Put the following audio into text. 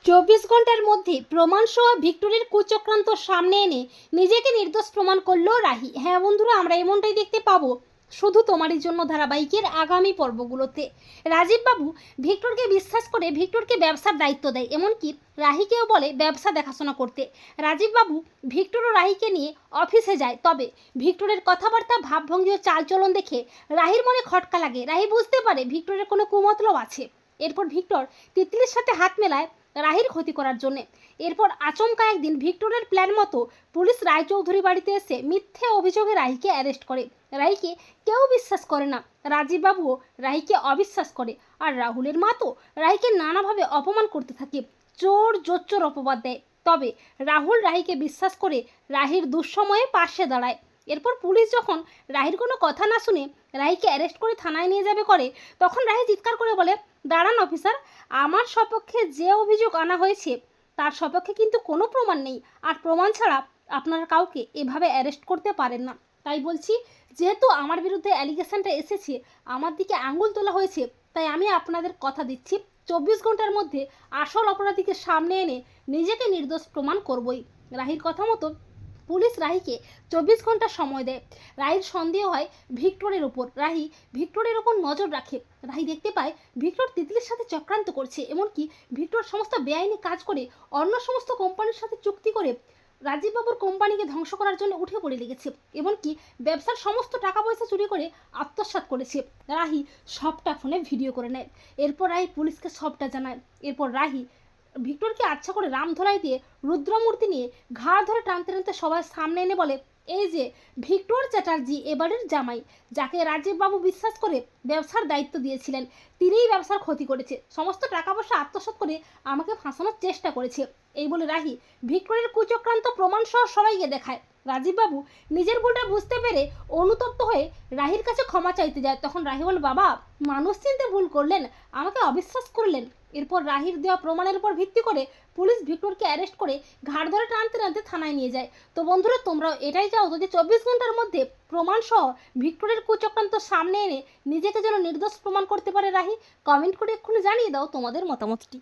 24 ঘন্টার মধ্যে প্রমাণসহ ভিক্টরের কুচক্রান্ত সামনে এনে নিজেকে নির্দোষ প্রমাণ করলো রাহি। হ্যাঁ বন্ধুরা, আমরা এমনটাই দেখতে পাবো শুধু তোমারই জন্য ধারাবাহিকের আগামী পর্বগুলোতে। রাজীব বাবু ভিক্টরকে বিশ্বাস করে ভিক্টরকে ব্যবসার দায়িত্ব দেয়, এমনকি রাহিকেও বলে ব্যবসা দেখাশোনা করতে। রাজীব বাবু ভিক্টর ও রাহিকে নিয়ে অফিসে যায়, তবে ভিক্টরের কথাবার্তা, ভাবভঙ্গি ও চালচলন দেখে রাহির মনে খটকা লাগে। রাহি বুঝতে পারে ভিক্টরের কোনো কুমতলব আছে। এরপর ভিক্টর তিতলির সাথে হাত মেলায় রাহির ক্ষতি করার জন্য। এরপর আচমকা একদিন ভিক্টরের প্ল্যান মতো পুলিশ রায়চৌধুরী বাড়িতে এসে মিথ্যে অভিযোগে রাহিকে অ্যারেস্ট করে। রাহিকে কেউ বিশ্বাস করে না, রাজীব বাবুও রাহিকে অবিশ্বাস করে, আর রাহুলের মা তো রাহিকে নানাভাবে অপমান করতে থাকে, চোর জোচ্চোর অপবাদ দেয়। তবে রাহুল রাহিকে বিশ্বাস করে রাহির দুঃসময়ে পাশে দাঁড়ায়। এরপর পুলিশ যখন রাহির কোনো কথা না শুনে রাহিকে অ্যারেস্ট করে থানায় নিয়ে যাবে করে, তখন রাহি চিৎকার করে বলে, দাঁড়ান অফিসার, আমার সপক্ষে যে অভিযোগ আনা হয়েছে তার সপক্ষে কিন্তু কোনো প্রমাণ নেই, আর প্রমাণ ছাড়া আপনারা কাউকে এভাবে অ্যারেস্ট করতে পারেন না। তাই বলছি, যেহেতু আমার বিরুদ্ধে অ্যালিগেশনটা এসেছে, আমার দিকে আঙুল তোলা হয়েছে, তাই আমি আপনাদের কথা দিচ্ছি 24 ঘন্টার মধ্যে আসল অপরাধীকে সামনে এনে নিজেকে নির্দোষ প্রমাণ করবই। রাহির কথা মতো পুলিশ রাহিকে 24 ঘন্টা সময় দেয়। রাহির সন্দেহ হয় ভিক্টরের উপর। রাহি ভিক্টরের উপর নজর রাখে। রাহি দেখতে পায় ভিক্টর তিতলির সাথে চক্রান্ত করছে, এমনকি ভিক্টর সমস্ত বেআইনি কাজ করে অন্য সমস্ত কোম্পানির সাথে চুক্তি করে রাজীব বাবুর কোম্পানিকে ধ্বংস করার জন্য উঠে পড়ে লেগেছে, এমনকি ব্যবসার সমস্ত টাকা পয়সা চুরি করে আত্মসাৎ করেছে। রাহি সবটা ফোনে ভিডিও করে নেয়। এরপর রাহি পুলিশকে সবটা জানায়। এরপর রাহি ভিক্টরকে আচ্ছা করে রামধলাই দিয়ে রুদ্রমূর্তি নিয়ে ঘাড় ধরে টানতে টানতে সবার সামনে এনে বলে, এই যে ভিক্টর চ্যাটার্জি এবারের জামাই, যাকে রাজীব বাবু বিশ্বাস করে ব্যবসার দায়িত্ব দিয়েছিলেন, তিনিই ব্যবসার ক্ষতি করেছে, সমস্ত টাকা পয়সা আত্মসাৎ করে আমাকে ফাঁসানোর চেষ্টা করেছে। এই বলে রাহি ভিক্টরের কুচক্রান্ত প্রমাণ সহ সবাইকে দেখায়। রাজীব বাবু নিজের ভুলটা বুঝতে পেরে অনুতপ্ত হয়ে রাহির কাছে ক্ষমা চাইতে যায়। তখন রাহি বলে, বাবা, মানুষ চিনতে ভুল করলেন, আমাকে অবিশ্বাস করলেন। এরপর রাহির দেওয়া প্রমাণের উপর ভিত্তি করে পুলিশ ভিক্টরকে অ্যারেস্ট করে ঘাড় ধরে টানতে টানতে থানায় নিয়ে যায়। তো বন্ধুরা, তোমরাও এটাই চাও তো যে 24 ঘন্টার মধ্যে প্রমাণ সহ ভিক্টরের কুচক্রান্ত সামনে এনে নিজেকে যেন নির্দোষ প্রমাণ করতে পারে রাহি? কমেন্ট করে এক্ষুনি জানিয়ে দাও তোমাদের মতামতটি।